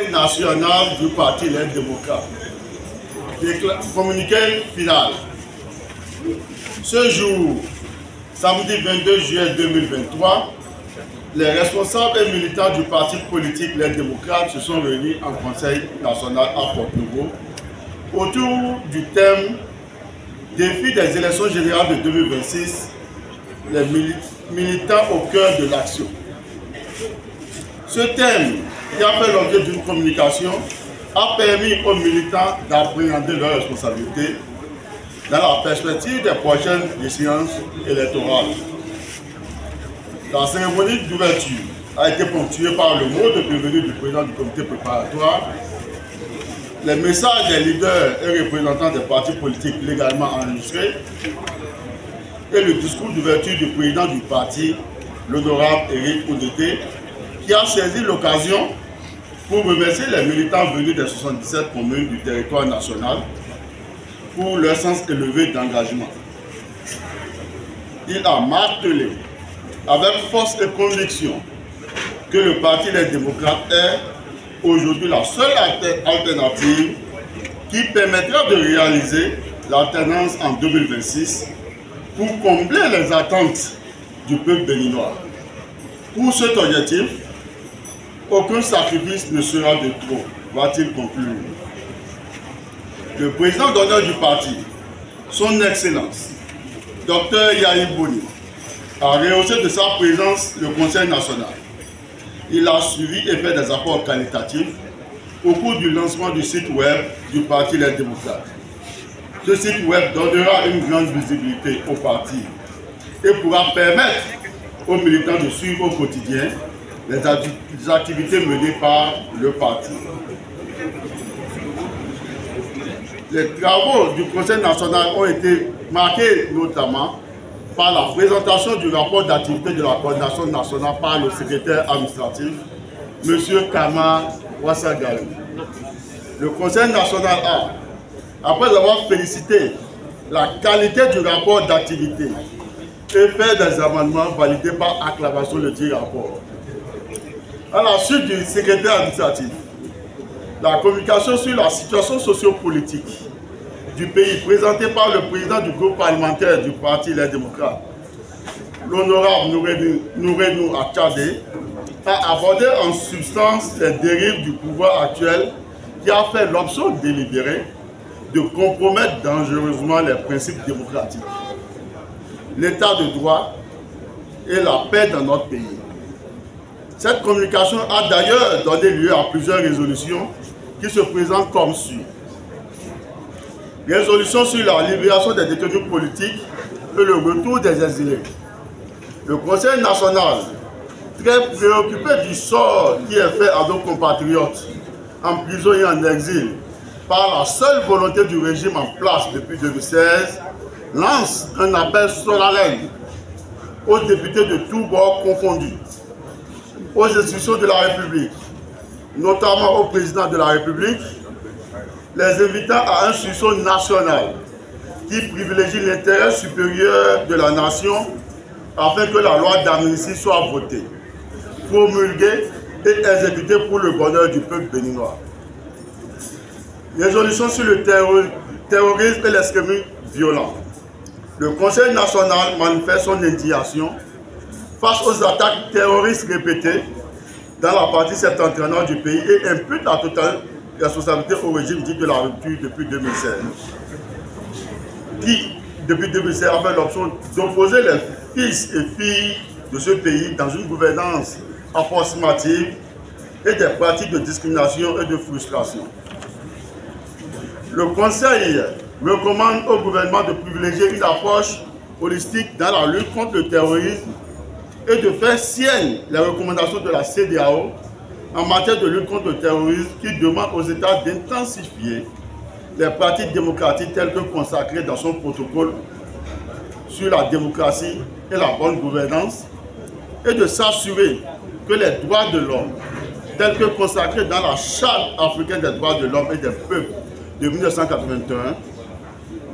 Conseil national du Parti Les Démocrates. Communiqué final. Ce jour, samedi 22 juillet 2023, les responsables et militants du parti politique Les Démocrates se sont réunis en Conseil national à Port-Nouveau autour du thème Défi des élections générales de 2026, les militants au cœur de l'action. Ce thème, qui a fait l'objet d'une communication, a permis aux militants d'appréhender leurs responsabilités dans la perspective des prochaines échéances électorales. La cérémonie d'ouverture a été ponctuée par le mot de bienvenue du président du comité préparatoire, les messages des leaders et représentants des partis politiques légalement enregistrés et le discours d'ouverture du président du parti, l'honorable Éric Oudété, qui a saisi l'occasion pour remercier les militants venus des 77 communes du territoire national pour leur sens élevé d'engagement. Il a martelé avec force et conviction que le Parti des démocrates est aujourd'hui la seule alternative qui permettra de réaliser l'alternance en 2026 pour combler les attentes du peuple béninois. Pour cet objectif, aucun sacrifice ne sera de trop, va-t-il conclure. Le président d'honneur du parti, son Excellence, Dr Yahya Boni, a rehaussé de sa présence le Conseil national. Il a suivi et fait des apports qualitatifs au cours du lancement du site web du Parti Les Démocrates. Ce site web donnera une grande visibilité au parti et pourra permettre aux militants de suivre au quotidien les activités menées par le parti. Les travaux du Conseil national ont été marqués notamment par la présentation du rapport d'activité de la coordination nationale par le secrétaire administratif, M. Kama Wassagali. Le Conseil national a, après avoir félicité la qualité du rapport d'activité et fait des amendements validés par acclamation de dit rapport. À la suite du secrétaire administratif, la communication sur la situation sociopolitique du pays présentée par le président du groupe parlementaire du Parti Les Démocrates, l'honorable Nouredou Achadé, a abordé en substance les dérives du pouvoir actuel qui a fait l'option délibérée de compromettre dangereusement les principes démocratiques, l'état de droit et la paix dans notre pays. Cette communication a d'ailleurs donné lieu à plusieurs résolutions qui se présentent comme suit. Résolution sur la libération des détenus politiques et le retour des exilés. Le Conseil national, très préoccupé du sort qui est fait à nos compatriotes en prison et en exil par la seule volonté du régime en place depuis 2016, lance un appel solennel aux députés de tous bords confondus, aux institutions de la République, notamment au président de la République, les invitant à un sursaut national qui privilégie l'intérêt supérieur de la nation afin que la loi d'amnistie soit votée, promulguée et exécutée pour le bonheur du peuple béninois. Résolution sur le terrorisme et l'extrémisme violent. Le Conseil national manifeste son indignation face aux attaques terroristes répétées dans la partie septentrionale du pays et impute la totale responsabilité au régime dit de la rupture depuis 2016, qui, depuis 2016, a fait l'option d'opposer les fils et filles de ce pays dans une gouvernance approximative et des pratiques de discrimination et de frustration. Le Conseil recommande au gouvernement de privilégier une approche holistique dans la lutte contre le terrorisme et de faire sienne les recommandations de la CEDEAO en matière de lutte contre le terrorisme qui demande aux États d'intensifier les pratiques démocratiques telles que consacrées dans son protocole sur la démocratie et la bonne gouvernance et de s'assurer que les droits de l'homme tels que consacrés dans la Charte africaine des droits de l'homme et des peuples de 1981,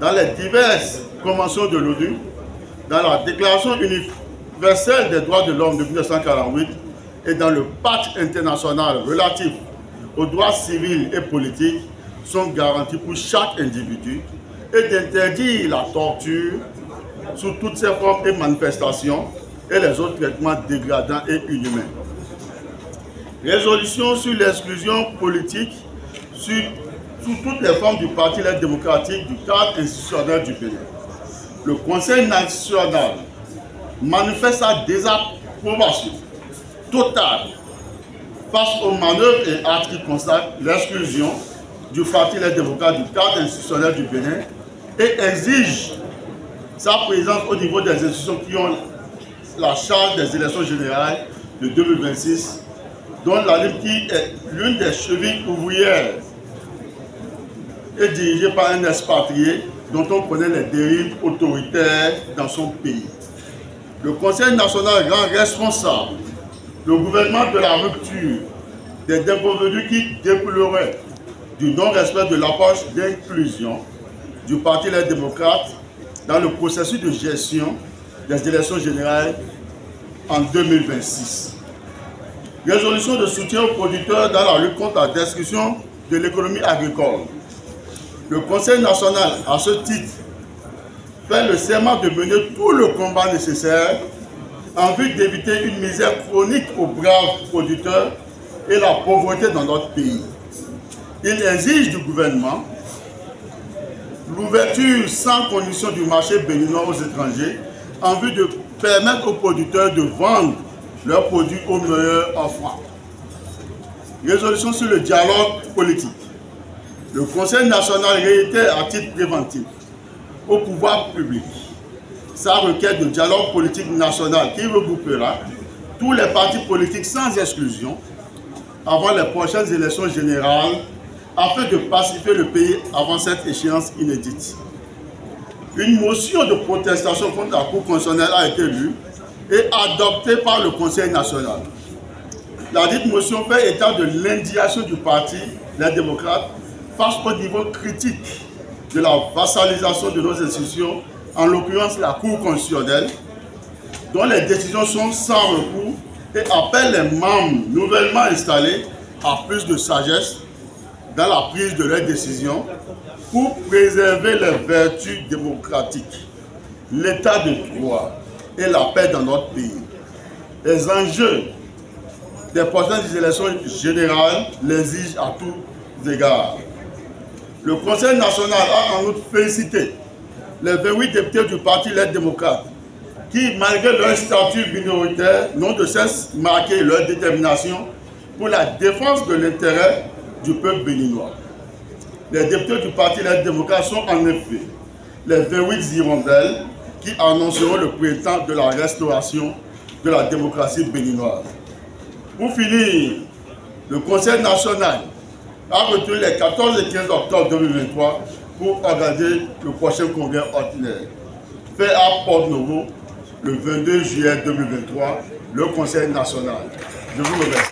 dans les diverses conventions de l'ONU, dans la Déclaration universelle des droits de l'homme de 1948 et dans le pacte international relatif aux droits civils et politiques sont garantis pour chaque individu et d'interdire la torture sous toutes ses formes et manifestations et les autres traitements dégradants et inhumains. Résolution sur l'exclusion politique sous toutes les formes du Parti L'aide démocratique du cadre institutionnel du Bénin. Le Conseil national manifeste sa désapprobation totale face aux manœuvres et actes qui constatent l'exclusion du Parti L'aide démocratique du cadre institutionnel du Bénin et exige sa présence au niveau des institutions qui ont la charge des élections générales de 2026, dont la LIP qui est l'une des chevilles ouvrières est dirigée par un expatrié dont on connaît les dérives autoritaires dans son pays. Le Conseil national rend responsable le gouvernement de la rupture des déconvenus qui découleraient du non-respect de l'approche d'inclusion du Parti Les Démocrates dans le processus de gestion des élections générales en 2026. Résolution de soutien aux producteurs dans la lutte contre la destruction de l'économie agricole. Le Conseil national, à ce titre, fait le serment de mener tout le combat nécessaire en vue d'éviter une misère chronique aux braves producteurs et la pauvreté dans notre pays. Il exige du gouvernement l'ouverture sans condition du marché béninois aux étrangers en vue de permettre aux producteurs de vendre leurs produits au meilleur offrant. Résolution sur le dialogue politique. Le Conseil national réitère à titre préventif au pouvoir public sa requête de dialogue politique national qui regroupera tous les partis politiques sans exclusion avant les prochaines élections générales afin de pacifier le pays avant cette échéance inédite. Une motion de protestation contre la Cour constitutionnelle a été lue et adoptée par le Conseil national. La dite motion fait état de l'indignation du Parti Les Démocrates face au niveau critique de la vassalisation de nos institutions, en l'occurrence la Cour constitutionnelle, dont les décisions sont sans recours et appelle les membres nouvellement installés à plus de sagesse dans la prise de leurs décisions pour préserver les vertus démocratiques, l'état de droit et la paix dans notre pays. Les enjeux des prochaines élections générales l'exigent à tous égards. Le Conseil national a en outre félicité les 28 députés du Parti Les Démocrates qui, malgré leur statut minoritaire, n'ont de cesse marqué leur détermination pour la défense de l'intérêt du peuple béninois. Les députés du Parti Les Démocrates sont en effet les 28 hirondelles qui annonceront le printemps de la restauration de la démocratie béninoise. Pour finir, le Conseil national a retenu les 14 et 15 octobre 2023 pour organiser le prochain congrès ordinaire. Fait à Porte-Novo le 22 juillet 2023, le Conseil national. Je vous remercie.